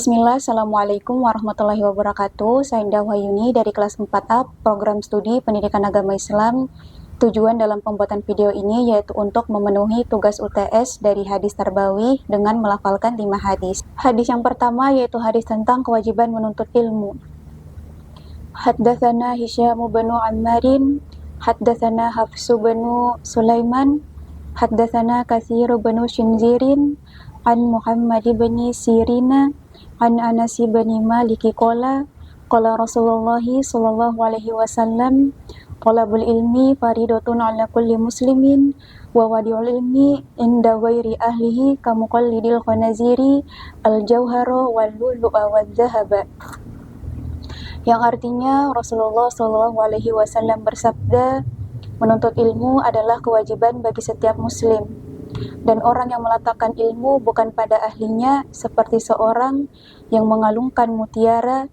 Bismillah, Assalamualaikum warahmatullahi wabarakatuh. Saya Indah Wahyuni dari kelas 4A Program Studi Pendidikan Agama Islam. Tujuan dalam pembuatan video ini yaitu untuk memenuhi tugas UTS dari hadis tarbawih dengan melafalkan 5 hadis. Hadis yang pertama yaitu hadis tentang kewajiban menuntut ilmu. Haddatsana Hisyam bin Ammarin, haddatsana Hafsu bin Sulaiman, haddatsana Katsir bin Shinzirin, an Muhammad bin Sirina, an Anas bin Malik qala Rasulullah sallallahu alaihi wasallam talabul ilmi faridatun ala kulli muslimin wa wadi'ul ilmi inda ghairi ahlihi kamuqallidil khanaziri al-jauhara wal lu'lu'a wal dhahaba. Yang artinya Rasulullah sallallahu alaihi wasallam bersabda, menuntut ilmu adalah kewajiban bagi setiap muslim, dan orang yang meletakkan ilmu bukan pada ahlinya seperti seorang yang mengalungkan mutiara,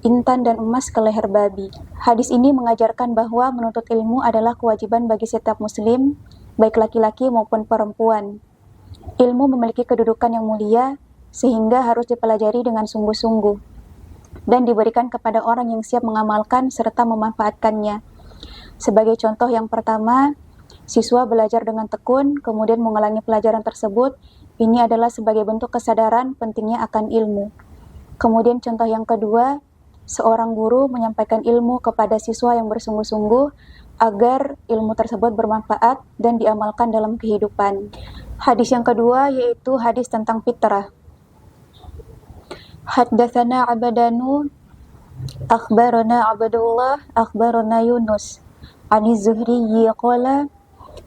intan dan emas ke leher babi. Hadis ini mengajarkan bahwa menuntut ilmu adalah kewajiban bagi setiap muslim, baik laki-laki maupun perempuan. Ilmu memiliki kedudukan yang mulia sehingga harus dipelajari dengan sungguh-sungguh dan diberikan kepada orang yang siap mengamalkan serta memanfaatkannya. Sebagai contoh yang pertama, siswa belajar dengan tekun, kemudian mengulangi pelajaran tersebut. Ini adalah sebagai bentuk kesadaran pentingnya akan ilmu. Kemudian contoh yang kedua, seorang guru menyampaikan ilmu kepada siswa yang bersungguh-sungguh agar ilmu tersebut bermanfaat dan diamalkan dalam kehidupan. Hadis yang kedua yaitu hadis tentang fitrah. Haddatsana Abdanu, akhbarana Abdullah, akhbarana Yunus, Ani Zuhri qala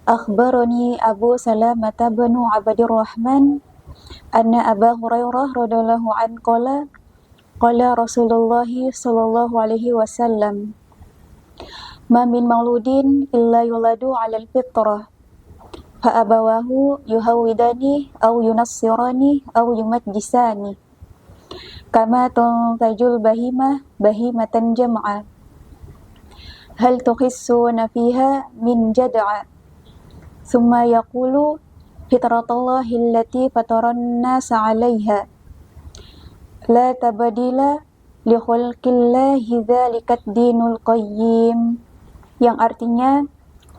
akhbarani Abu Salamah bin Abdurrahman anna Aba Hurairah radhiyallahu anhu qala Rasulullah sallallahu alaihi wasallam ma min mauludin illa yuladu 'alal fitrah fa abawahu yuhawidani aw yunassirani aw yumajjisani kama tuntajul bahimatan jam'a hal tukhissuna fiha min jad'a thumma yaqulu fitratallahi allati fataran nasa 'alaiha la tabdila li khalqillahi dzalikat dinul qayyim. Yang artinya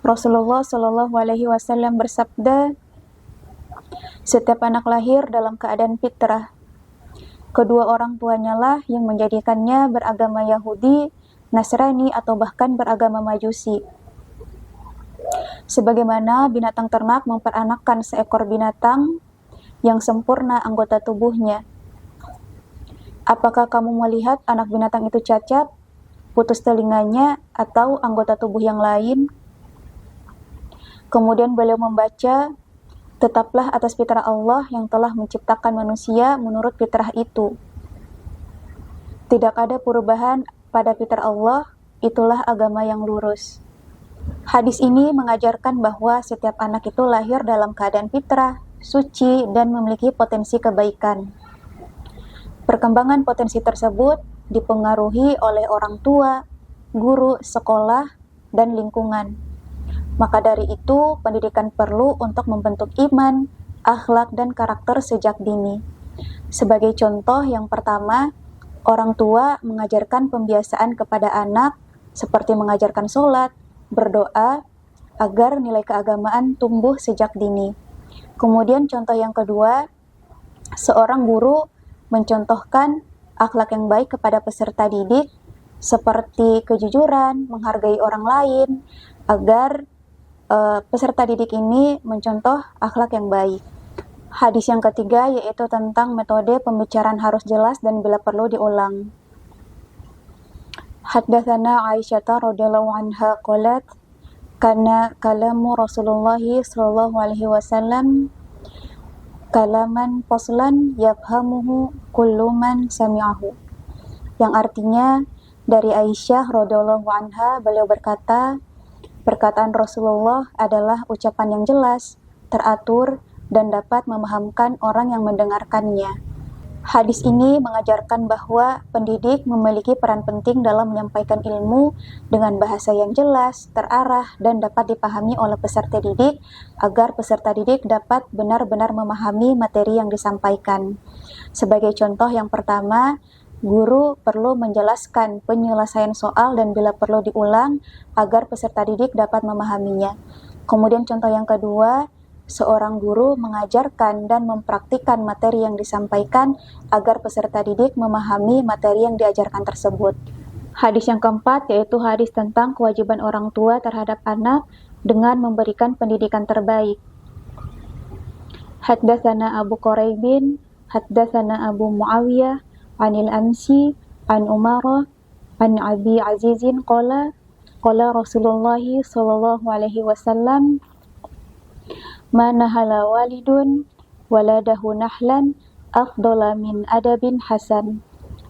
Rasulullah sallallahu alaihi wasallam bersabda, setiap anak lahir dalam keadaan fitrah. Kedua orang tuanya lah yang menjadikannya beragama Yahudi, Nasrani atau bahkan beragama Majusi. Sebagaimana binatang ternak memperanakkan seekor binatang yang sempurna anggota tubuhnya. Apakah kamu melihat anak binatang itu cacat, putus telinganya, atau anggota tubuh yang lain? Kemudian beliau membaca, tetaplah atas fitrah Allah yang telah menciptakan manusia menurut fitrah itu. Tidak ada perubahan pada fitrah Allah, itulah agama yang lurus. Hadis ini mengajarkan bahwa setiap anak itu lahir dalam keadaan fitrah, suci, dan memiliki potensi kebaikan. Perkembangan potensi tersebut dipengaruhi oleh orang tua, guru, sekolah, dan lingkungan. Maka dari itu, pendidikan perlu untuk membentuk iman, akhlak, dan karakter sejak dini. Sebagai contoh yang pertama, orang tua mengajarkan pembiasaan kepada anak seperti mengajarkan sholat, berdoa, agar nilai keagamaan tumbuh sejak dini. Kemudian contoh yang kedua, seorang guru mencontohkan akhlak yang baik kepada peserta didik seperti kejujuran, menghargai orang lain, agar peserta didik ini mencontoh akhlak yang baik. Hadis yang ketiga yaitu tentang metode pembicaraan harus jelas dan bila perlu diulang. Haddatsana Aisyah radhiyallahu anha qalat kana kalamu Rasulullah sallallahu alaihi wasallam kalaman faslan yafhamuhu kullu man sami'ahu. Yang artinya dari Aisyah radhiyallahu anha beliau berkata, perkataan Rasulullah adalah ucapan yang jelas, teratur, dan dapat memahamkan orang yang mendengarkannya. Hadis ini mengajarkan bahwa pendidik memiliki peran penting dalam menyampaikan ilmu dengan bahasa yang jelas, terarah, dan dapat dipahami oleh peserta didik agar peserta didik dapat benar-benar memahami materi yang disampaikan. Sebagai contoh yang pertama, guru perlu menjelaskan penyelesaian soal dan bila perlu diulang agar peserta didik dapat memahaminya. Kemudian contoh yang kedua, seorang guru mengajarkan dan mempraktikkan materi yang disampaikan agar peserta didik memahami materi yang diajarkan tersebut. Hadis yang keempat yaitu hadis tentang kewajiban orang tua terhadap anak dengan memberikan pendidikan terbaik. Haddatsana Abu Quraibin, haddatsana Abu Muawiyah, anil Amsi, an Umarah, an Abi Azizin qala Rasulullah sallallahu alaihi wasallam ma nahala walidun waladahu nahlan afdala min adabin hasan,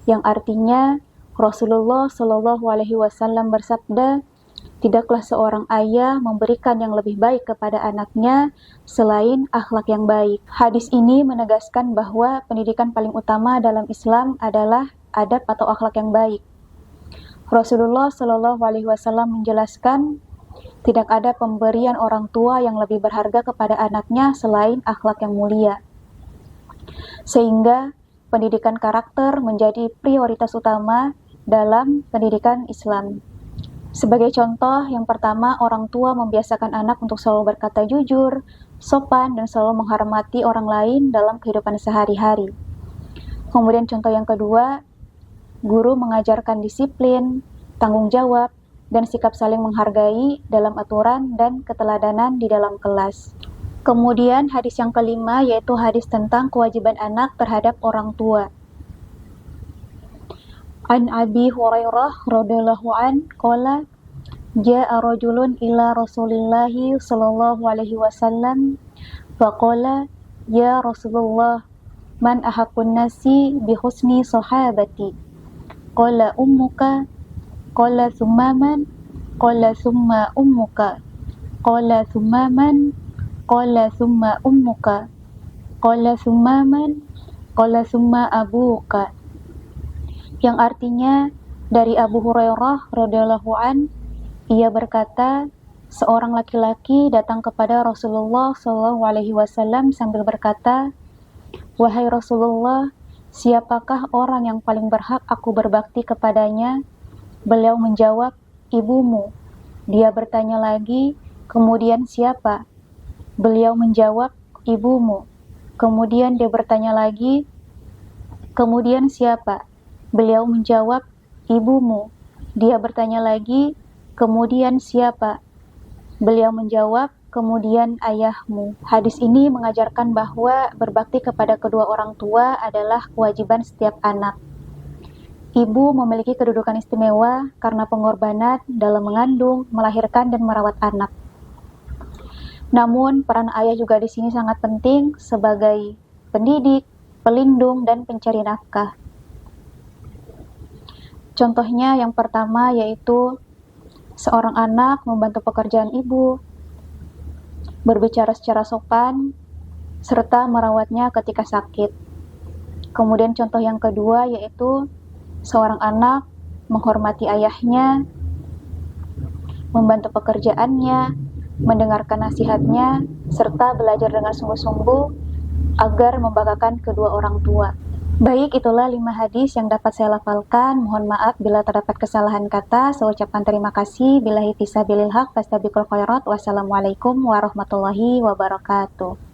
yang artinya Rasulullah Shallallahu Alaihi Wasallam bersabda, tidaklah seorang ayah memberikan yang lebih baik kepada anaknya selain akhlak yang baik. Hadis ini menegaskan bahwa pendidikan paling utama dalam Islam adalah adab atau akhlak yang baik. Rasulullah Shallallahu Alaihi Wasallam menjelaskan, tidak ada pemberian orang tua yang lebih berharga kepada anaknya selain akhlak yang mulia. Sehingga pendidikan karakter menjadi prioritas utama dalam pendidikan Islam. Sebagai contoh, yang pertama, orang tua membiasakan anak untuk selalu berkata jujur, sopan, dan selalu menghormati orang lain dalam kehidupan sehari-hari. Kemudian contoh yang kedua, guru mengajarkan disiplin, tanggung jawab, dan sikap saling menghargai dalam aturan dan keteladanan di dalam kelas. Kemudian hadis yang kelima yaitu hadis tentang kewajiban anak terhadap orang tua. An Abi Hurairah radhiyallahu an qala jaa rajulun ila Rasulillah sallallahu alaihi wasallam faqala ya Rasulullah man ahaqqun nasi bi husni sahabati qala ummuka qala thumma man qala thumma ummuka qala thumma man qala thumma ummuka qala thumma man qala thumma abuka, yang artinya dari Abu Hurairah radhiyallahu an, ia berkata, seorang laki-laki datang kepada Rasulullah sallallahu alaihi wasallam sambil berkata, wahai Rasulullah, siapakah orang yang paling berhak aku berbakti kepadanya? Beliau menjawab, ibumu. Dia bertanya lagi, kemudian siapa? Beliau menjawab, ibumu. Kemudian dia bertanya lagi, kemudian siapa? Beliau menjawab, ibumu. Dia bertanya lagi, kemudian siapa? Beliau menjawab, kemudian ayahmu. Hadis ini mengajarkan bahwa berbakti kepada kedua orang tua adalah kewajiban setiap anak. Ibu memiliki kedudukan istimewa karena pengorbanan dalam mengandung, melahirkan, dan merawat anak. Namun, peran ayah juga di sini sangat penting sebagai pendidik, pelindung, dan pencari nafkah. Contohnya yang pertama yaitu seorang anak membantu pekerjaan ibu, berbicara secara sopan, serta merawatnya ketika sakit. Kemudian contoh yang kedua yaitu seorang anak menghormati ayahnya, membantu pekerjaannya, mendengarkan nasihatnya, serta belajar dengan sungguh-sungguh agar membanggakan kedua orang tua. Baik, itulah 5 hadis yang dapat saya lafalkan. Mohon maaf bila terdapat kesalahan kata. Saya ucapkan terima kasih. Billahi fisabilil haq, fastabiqul khairat. Wassalamualaikum warahmatullahi wabarakatuh.